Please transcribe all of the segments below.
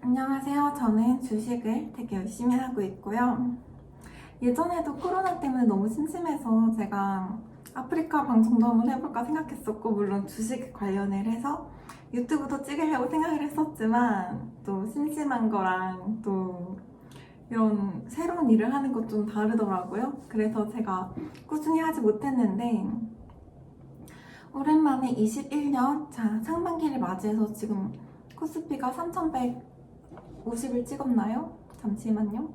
안녕하세요. 저는 주식을 되게 열심히 하고 있고요. 예전에도 코로나 때문에 너무 심심해서 제가 아프리카 방송도 한번 해볼까 생각했었고, 물론 주식 관련을 해서 유튜브도 찍으려고 생각을 했었지만, 또 심심한 거랑 또 이런 새로운 일을 하는 것 좀 다르더라고요. 그래서 제가 꾸준히 하지 못했는데, 오랜만에 21년 상반기를 맞이해서 지금 코스피가 3,150을 찍었나요? 잠시만요.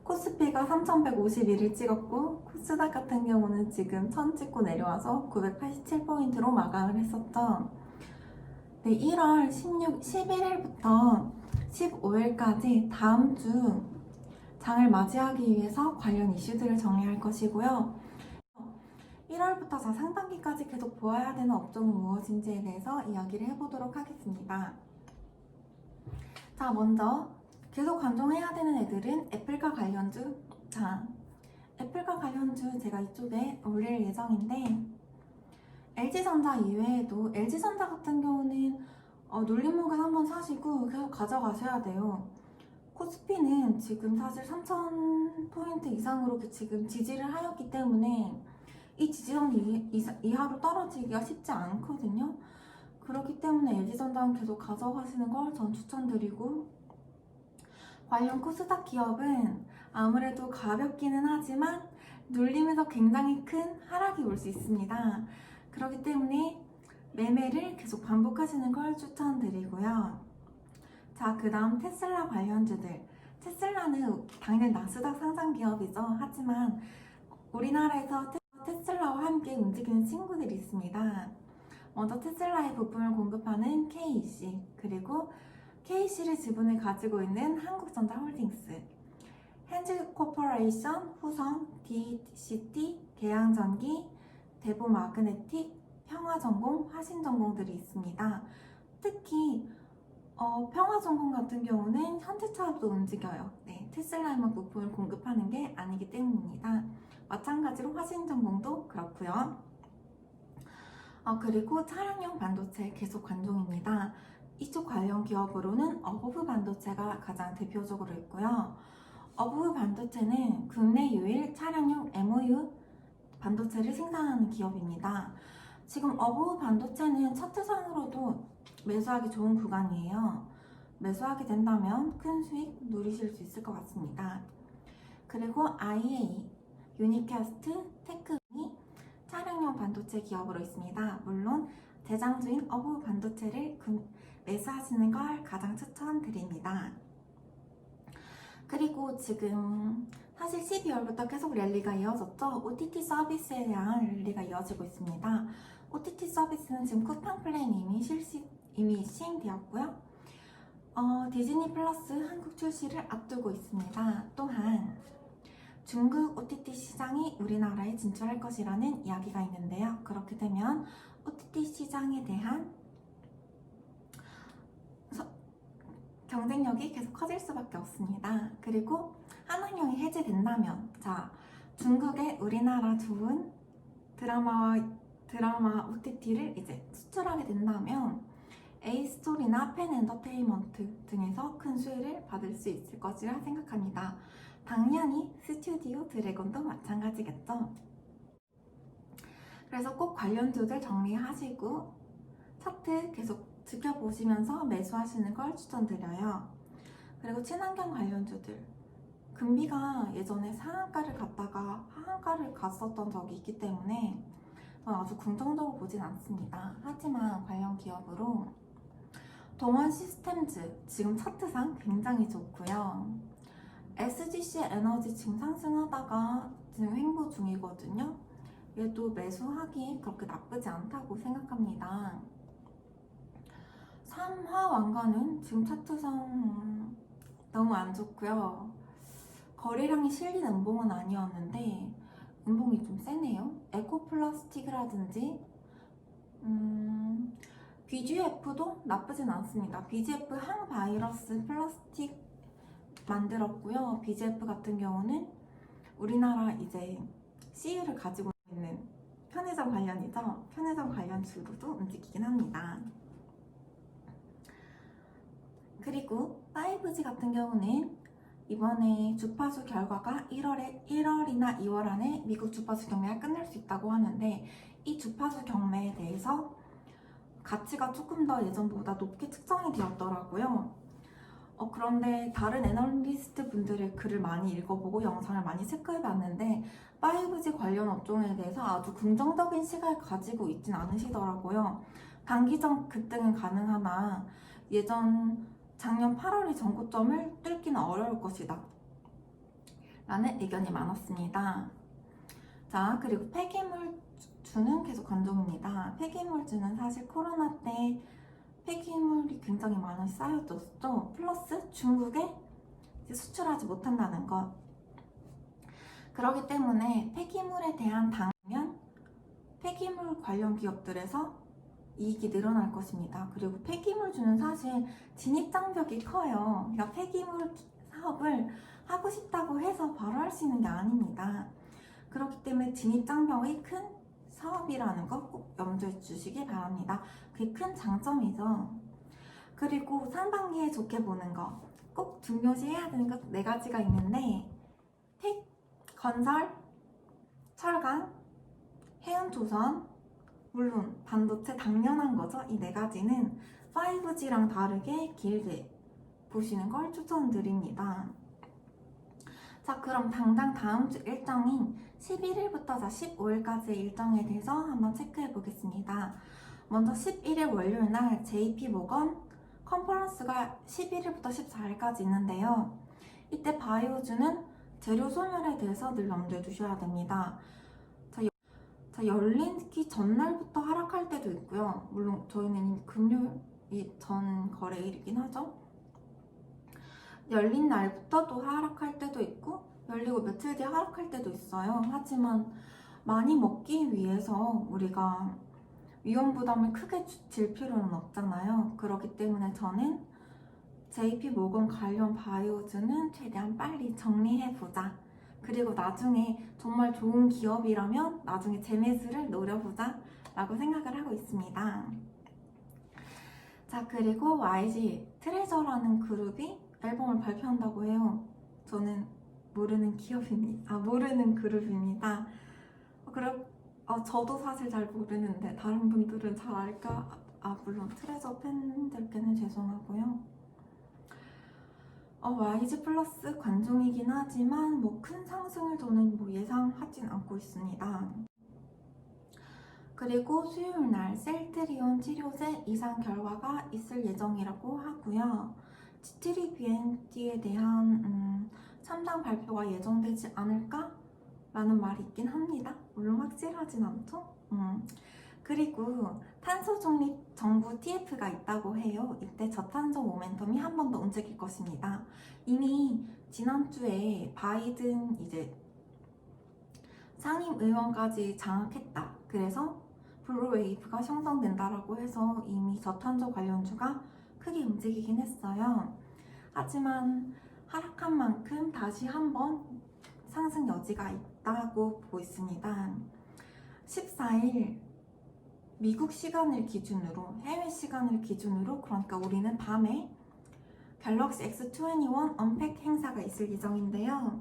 코스피가 3,151을 찍었고, 코스닥 같은 경우는 지금 1,000 찍고 내려와서 987포인트로 마감을 했었죠. 네, 1월 11일부터 15일까지 다음 주 장을 맞이하기 위해서 관련 이슈들을 정리할 것이고요. 1월부터 상반기까지 계속 보아야 되는 업종은 무엇인지에 대해서 이야기를 해보도록 하겠습니다. 자, 먼저 계속 관종해야 되는 애들은 애플과 관련주. 자, 애플과 관련주 제가 이쪽에 올릴 예정인데, LG전자 이외에도 LG전자 같은 경우는 눌림목을 한번 사시고 계속 가져가셔야 돼요. 코스피는 지금 사실 3,000포인트 이상으로 지금 지지를 하였기 때문에 이 지지선 이하로 떨어지기가 쉽지 않거든요. 그렇기 때문에 LG전자는 계속 가져가시는 걸 전 추천드리고, 관련 코스닥 기업은 아무래도 가볍기는 하지만 눌림에서 굉장히 큰 하락이 올 수 있습니다. 그렇기 때문에 매매를 계속 반복하시는 걸 추천드리고요. 자, 그 다음 테슬라 관련주들. 테슬라는 당연히 나스닥 상장 기업이죠. 하지만 우리나라에서 테슬라와 함께 움직이는 친구들이 있습니다. 먼저 테슬라의 부품을 공급하는 KEC, 그리고 KEC를 지분을 가지고 있는 한국전자홀딩스, 헨즈코퍼레이션, 후성, DCT, 계양전기, 대보마그네틱, 평화전공, 화신전공들이 있습니다. 특히 평화전공 같은 경우는 현대차도 움직여요. 네, 테슬라에만 부품을 공급하는 게 아니기 때문입니다. 마찬가지로 화신전공도 그렇고요. 그리고 차량용 반도체 계속 관종입니다. 이쪽 관련 기업으로는 어버브 반도체가 가장 대표적으로 있고요. 어버브 반도체는 국내 유일 차량용 MOU 반도체를 생산하는 기업입니다. 지금 어버브 반도체는 차트상으로도 매수하기 좋은 구간이에요. 매수하게 된다면 큰 수익 누리실 수 있을 것 같습니다. 그리고 IA, 유니캐스트, 테크니 차량용 반도체 기업으로 있습니다. 물론 대장주인 어버브 반도체를 매수하시는 걸 가장 추천드립니다. 그리고 지금 사실 12월부터 계속 랠리가 이어졌죠. OTT 서비스에 대한 랠리가 이어지고 있습니다. OTT 서비스는 지금 쿠팡 플랜이 이미 시행되었고요. 디즈니 플러스 한국 출시를 앞두고 있습니다. 또한 중국 OTT 시장이 우리나라에 진출할 것이라는 이야기가 있는데요. 그렇게 되면 OTT 시장에 대한 경쟁력이 계속 커질 수밖에 없습니다. 그리고 한한령이 해제된다면, 자, 중국에 우리나라 좋은 드라마 OTT를 이제 수출하게 된다면 A스토리나 펜엔터테인먼트 등에서 큰 수혜를 받을 수 있을 것이라 생각합니다. 당연히 스튜디오 드래곤도 마찬가지겠죠. 그래서 꼭 관련주들 정리하시고 차트 계속 지켜보시면서 매수하시는 걸 추천드려요. 그리고 친환경 관련주들, 금비가 예전에 상한가를 갔다가 하한가를 갔었던 적이 있기 때문에 저는 아주 긍정적으로 보진 않습니다. 하지만 관련 기업으로 동원 시스템즈 지금 차트상 굉장히 좋고요. SGC 에너지 지금 상승하다가 지금 횡보 중이거든요. 얘도 매수하기 그렇게 나쁘지 않다고 생각합니다. 삼화왕관은 지금 차트상 너무 안 좋고요. 거래량이 실린 음봉은 아니었는데 음봉이 좀 세네요. 에코플라스틱이라든지 BGF도 나쁘진 않습니다. BGF 항바이러스 플라스틱 만들었고요. BGF 같은 경우는 우리나라 이제 CU를 가지고 있는 편의점 관련이죠. 편의점 관련 주로도 움직이긴 합니다. 그리고 5G 같은 경우는 이번에 주파수 결과가 1월이나 2월 안에 미국 주파수 경매가 끝날 수 있다고 하는데, 이 주파수 경매에 대해서 가치가 조금 더 예전보다 높게 측정이 되었더라고요. 그런데 다른 애널리스트 분들의 글을 많이 읽어보고 영상을 많이 체크해봤는데 5G 관련 업종에 대해서 아주 긍정적인 시각을 가지고 있진 않으시더라고요. 단기적 급등은 가능하나 작년 8월의 전고점을 뚫기는 어려울 것이다 라는 의견이 많았습니다. 자, 그리고 폐기물주는 계속 관종입니다. 폐기물주는 사실 코로나 때 폐기물이 굉장히 많이 쌓여졌죠. 플러스 중국에 수출하지 못한다는 것. 그렇기 때문에 폐기물에 대한 당면, 폐기물 관련 기업들에서 이익이 늘어날 것입니다. 그리고 폐기물주는 사실 진입장벽이 커요. 그러니까 폐기물 사업을 하고 싶다고 해서 바로 할 수 있는 게 아닙니다. 그렇기 때문에 진입장벽이 큰 사업이라는 거 꼭 염두에 주시기 바랍니다. 그게 큰 장점이죠. 그리고 상반기에 좋게 보는 거 꼭 중요시해야 되는 것 4가지가 있는데, 건설, 철강, 해운조선, 물론 반도체 당연한 거죠. 이 4가지는 5G랑 다르게 길게 보시는 걸 추천드립니다. 자, 그럼 당장 다음 주 일정인 11일부터 15일까지의 일정에 대해서 한번 체크해 보겠습니다. 먼저 11일 월요일 날 JP모건 컨퍼런스가 11일부터 14일까지 있는데요. 이때 바이오주는 재료 소멸에 대해서 늘 염두에 두셔야 됩니다. 자, 열리기 전날부터 하락할 때도 있고요. 물론 저희는 금요일이 전 거래일이긴 하죠. 열린 날부터 또 하락할 때도 있고 열리고 며칠 뒤에 하락할 때도 있어요. 하지만 많이 먹기 위해서 우리가 위험 부담을 크게 질 필요는 없잖아요. 그렇기 때문에 저는 JP모건 관련 바이오주는 최대한 빨리 정리해보자. 그리고 나중에 정말 좋은 기업이라면 나중에 재매수를 노려보자 라고 생각을 하고 있습니다. 자, 그리고 YG 트레저라는 그룹이 앨범을 발표한다고 해요. 저는 모르는 그룹입니다. 저도 사실 잘 모르는데 다른 분들은 잘 알까? 물론 트레저 팬들께는 죄송하고요. YG 플러스 관종이긴 하지만 큰 상승을 저는 예상하진 않고 있습니다. 그리고 수요일 날 셀트리온 치료제 이상 결과가 있을 예정이라고 하고요. G3BNT에 대한 참당 발표가 예정되지 않을까? 라는 말이 있긴 합니다. 물론 확실하진 않죠? 그리고 탄소 중립 정부 TF가 있다고 해요. 이때 저탄소 모멘텀이 한 번 더 움직일 것입니다. 이미 지난주에 바이든 상임 의원까지 장악했다. 그래서 블루웨이브가 형성된다라고 해서 이미 저탄소 관련주가 크게 움직이긴 했어요. 하지만 하락한 만큼 다시 한번 상승 여지가 있다고 보고 있습니다. 14일 미국 시간을 기준으로, 해외 시간을 기준으로, 그러니까 우리는 밤에 갤럭시 X21 언팩 행사가 있을 예정인데요.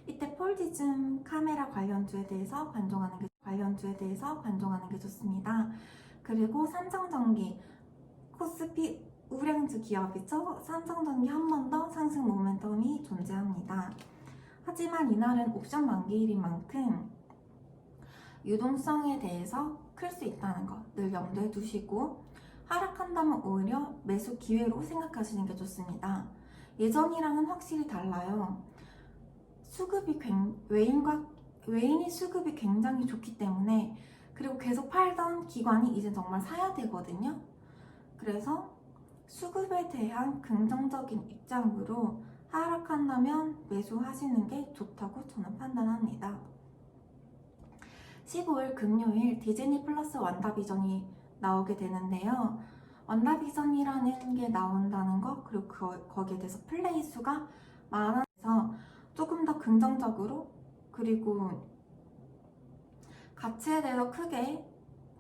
이때 폴디즘 카메라 관련주에 대해서 관종하는 게 좋습니다. 그리고 삼성전기, 코스피 우량주 기업이죠. 삼성전기 한 번 더 상승 모멘텀이 존재합니다. 하지만 이날은 옵션 만기일인 만큼 유동성에 대해서 클 수 있다는 것 늘 염두에 두시고, 하락한다면 오히려 매수 기회로 생각하시는 게 좋습니다. 예전이랑은 확실히 달라요. 외인이 수급이 굉장히 좋기 때문에, 그리고 계속 팔던 기관이 이제 정말 사야 되거든요. 그래서 수급에 대한 긍정적인 입장으로 하락한다면 매수하시는 게 좋다고 저는 판단합니다. 15일 금요일 디즈니 플러스 완다비전이 나오게 되는데요. 완다비전이라는 게 나온다는 거, 그리고 거기에 대해서 플레이 수가 많아서 조금 더 긍정적으로, 그리고 가치에 대해서 크게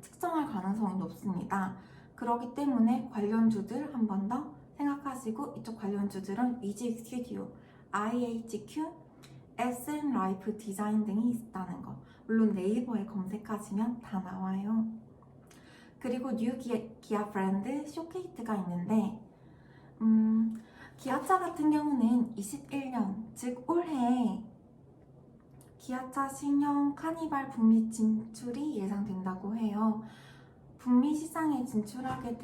측정할 가능성이 높습니다. 그렇기 때문에 관련주들 한 번 더 생각하시면 하시고 이쪽 관련주들은 뮤직 스튜디오, IHQ, SM 라이프 디자인 등이 있다는 거. 물론 네이버에 검색하시면 다 나와요. 그리고 뉴 기아 브랜드 쇼케이트가 있는데 기아차 같은 경우는 21년, 즉 올해 기아차 신형 카니발 북미 진출이 예상된다고 해요. 북미 시장에 진출하게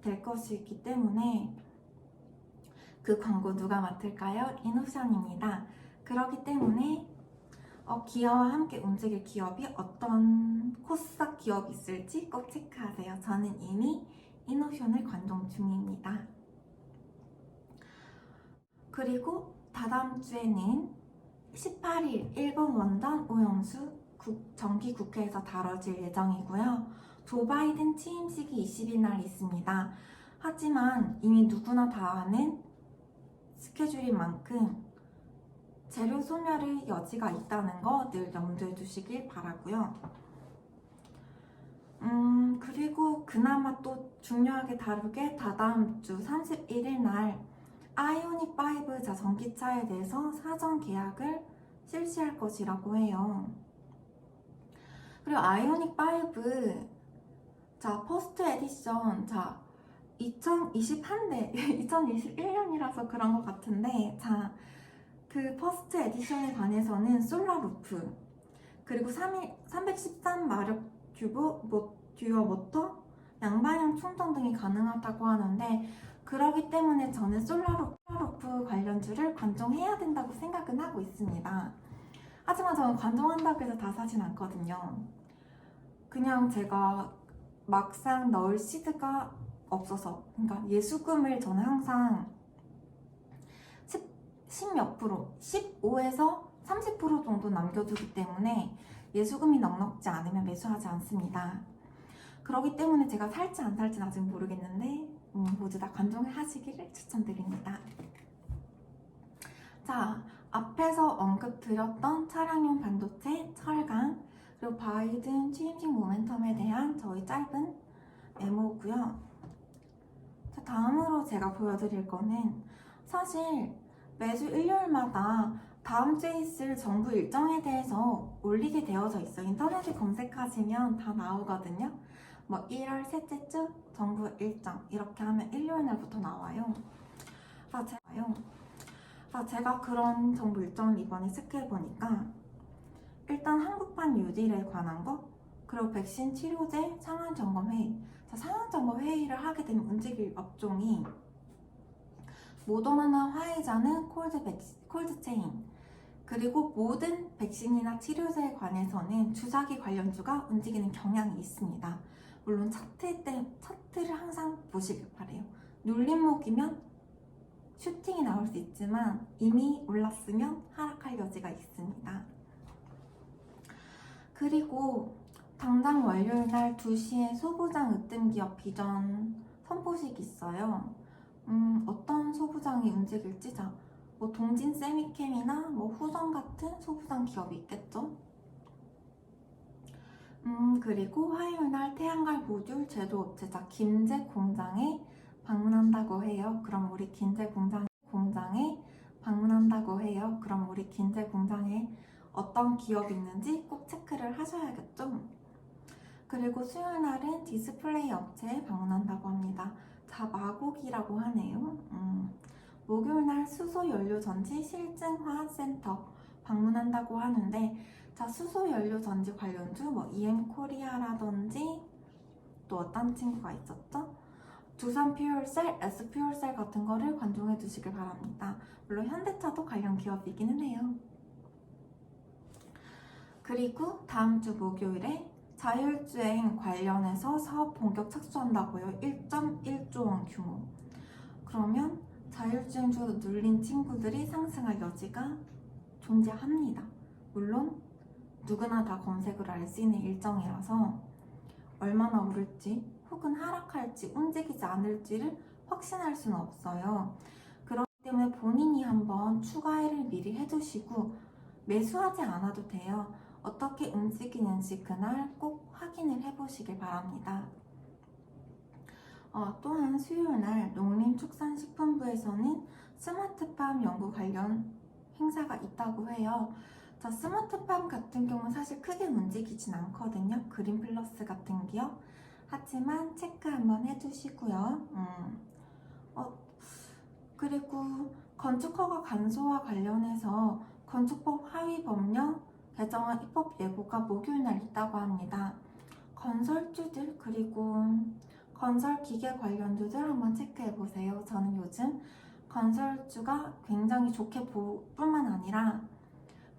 될 것이기 때문에 그 광고 누가 맡을까요? 이노션입니다. 그렇기 때문에 기아와 함께 움직일 기업이 어떤 코스닥 기업이 있을지 꼭 체크하세요. 저는 이미 이노션을 관종 중입니다. 그리고 다다음 주에는 18일 일본 원전 오염수 정기국회에서 다뤄질 예정이고요. 조 바이든 취임식이 20일 날 있습니다. 하지만 이미 누구나 다 아는 스케줄인 만큼 재료 소멸의 여지가 있다는 거 늘 염두에 두시길 바라고요. 그리고 그나마 또 중요하게 다루게 다다음 주 31일 날 아이오닉 5 자전기차에 대해서 사전 계약을 실시할 것이라고 해요. 그리고 아이오닉 5 퍼스트 에디션 2021대 2021년이라서 그런 것 같은데 그 퍼스트 에디션에 관해서는 솔라 루프 그리고 313마력 듀어 모터 양방향 충전 등이 가능하다고 하는데 그러기 때문에 저는 솔라 루프 관련주를 관종해야 된다고 생각은 하고 있습니다. 하지만 저는 관종한다고 해서 다 사진 않거든요. 그냥 제가 막상 넣을 시드가 없어서, 그러니까 예수금을 저는 항상 10몇 프로, 15에서 30% 정도 남겨두기 때문에 예수금이 넉넉지 않으면 매수하지 않습니다. 그렇기 때문에 제가 살지 안 살지는 아직 모르겠는데 모두 다 관종을 하시기를 추천드립니다. 자, 앞에서 언급드렸던 차량용 반도체, 철강, 그리고 바이든 취임식 모멘텀에 대한 저희 짧은 메모고요. 자, 다음으로 제가 보여드릴 거는 사실 매주 일요일마다 다음 주에 있을 정부 일정에 대해서 올리게 되어져 있어요. 인터넷에 검색하시면 다 나오거든요. 1월 셋째 주 정부 일정 이렇게 하면 일요일 날부터 나와요. 제가 그런 정부 일정을 이번에 체크해보니까 일단 한국판 뉴딜에 관한 거, 그리고 백신 치료제 상한점검회의. 상한점검회의를 하게 되면 움직일 업종이 모더나나 화이자는 콜드체인, 그리고 모든 백신이나 치료제에 관해서는 주사기 관련주가 움직이는 경향이 있습니다. 물론 차트를 항상 보시길 바래요. 눌림목이면 슈팅이 나올 수 있지만 이미 올랐으면 하락할 여지가 있습니다. 그리고 당장 월요일 날 2시에 소부장 으뜸기업 비전 선포식이 있어요. 어떤 소부장이 움직일지 동진 세미캠이나 후성 같은 소부장 기업이 있겠죠. 그리고 화요일 날 태양광 모듈 제조업체자 김제 공장에 방문한다고 해요. 그럼 우리 김제 공장에 방문한다고 해요. 그럼 우리 김제 공장에 어떤 기업이 있는지 꼭 체크를 하셔야겠죠. 그리고 수요일 날은 디스플레이 업체에 방문한다고 합니다. 마곡이라고 하네요. 목요일 날 수소연료전지 실증화센터 방문한다고 하는데 수소연료전지 관련주 EM코리아라든지 또 어떤 친구가 있었죠? 두산퓨얼셀, S퓨얼셀 같은 거를 관종해 두시길 바랍니다. 물론 현대차도 관련 기업이기는 해요. 그리고 다음 주 목요일에 자율주행 관련해서 사업 본격 착수한다고요. 1.1조 원 규모. 그러면 자율주행주로 눌린 친구들이 상승할 여지가 존재합니다. 물론 누구나 다 검색으로 알 수 있는 일정이라서 얼마나 오를지 혹은 하락할지 움직이지 않을지를 확신할 수는 없어요. 그렇기 때문에 본인이 한번 추가를 미리 해두시고 매수하지 않아도 돼요. 어떻게 움직이는지 그날 꼭 확인을 해보시길 바랍니다. 또한 수요일 날 농림축산식품부에서는 스마트팜 연구 관련 행사가 있다고 해요. 자, 스마트팜 같은 경우는 사실 크게 움직이진 않거든요. 그린 플러스 같은 기업. 하지만 체크 한번 해주시고요. 그리고 건축허가 간소화 관련해서 건축법 하위 법령 개정안 입법 예고가 목요일 날 있다고 합니다. 건설주들 그리고 건설 기계 관련주들 한번 체크해 보세요. 저는 요즘 건설주가 굉장히 좋게 뿐만 아니라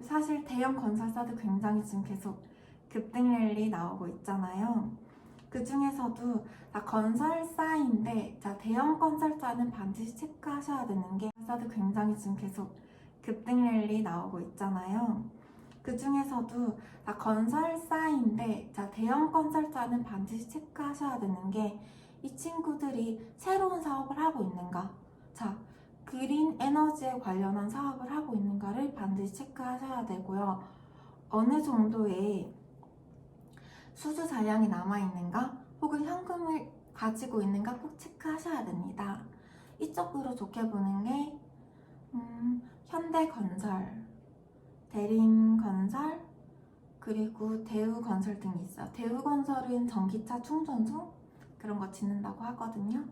사실 대형 건설사도 굉장히 지금 계속 급등 랠리 나오고 있잖아요. 그 중에서도 다 건설사인데, 자, 대형 건설사는 반드시 체크하셔야 되는 게, 건설사도 굉장히 지금 계속 급등 랠리 나오고 있잖아요. 그 중에서도 다 건설사인데, 자, 대형 건설사는 반드시 체크하셔야 되는 게, 이 친구들이 새로운 사업을 하고 있는가, 자, 그린 에너지에 관련한 사업을 하고 있는가를 반드시 체크하셔야 되고요. 어느 정도의 수주 잔량이 남아있는가 혹은 현금을 가지고 있는가 꼭 체크하셔야 됩니다. 이쪽으로 좋게 보는 게 현대건설, 대림건설, 그리고 대우건설 등이 있어요. 대우건설은 전기차 충전소 그런 거 짓는다고 하거든요.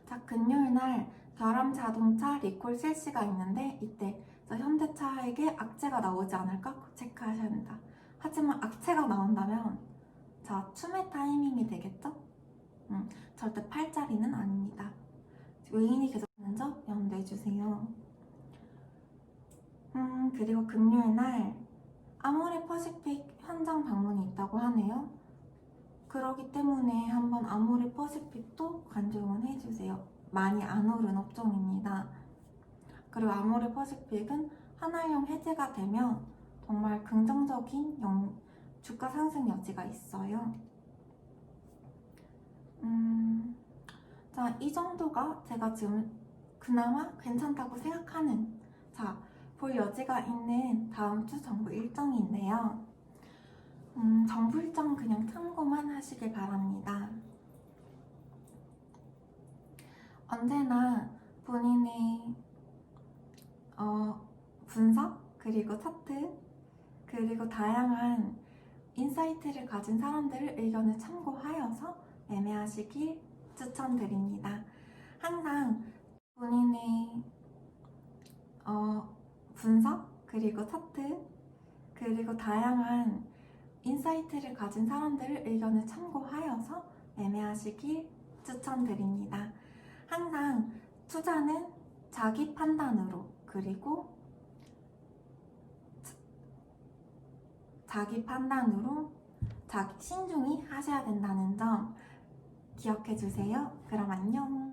자, 금요일 날 결함자동차 리콜 실시가 있는데 이때 현대차에게 악재가 나오지 않을까 꼭 체크하셔야 된다. 하지만 악재가 나온다면 자, 추매 타이밍이 되겠죠? 절대 팔자리는 아닙니다. 외인이 계속하는 점 염두해 주세요. 그리고 금요일 날 아모레 퍼시픽 현장 방문이 있다고 하네요. 그러기 때문에 한번 아모레 퍼시픽도 관종은 해주세요. 많이 안 오른 업종입니다. 그리고 아모레 퍼시픽은 한알령 해제가 되면 정말 긍정적인 주가 상승 여지가 있어요. 자, 이 정도가 제가 지금 그나마 괜찮다고 생각하는, 자, 볼 여지가 있는 다음 주 정부 일정인데요. 정부 일정 그냥 참고만 하시길 바랍니다. 언제나 본인의 분석, 그리고 차트, 그리고 다양한 인사이트를 가진 사람들의 의견을 참고하여서 매매하시길 추천드립니다. 항상 본인의 분석, 그리고 차트, 그리고 다양한 인사이트를 가진 사람들의 의견을 참고하여서 매매하시길 추천드립니다. 항상 투자는 자기 판단으로, 그리고 신중히 하셔야 된다는 점 기억해 주세요. 그럼 안녕.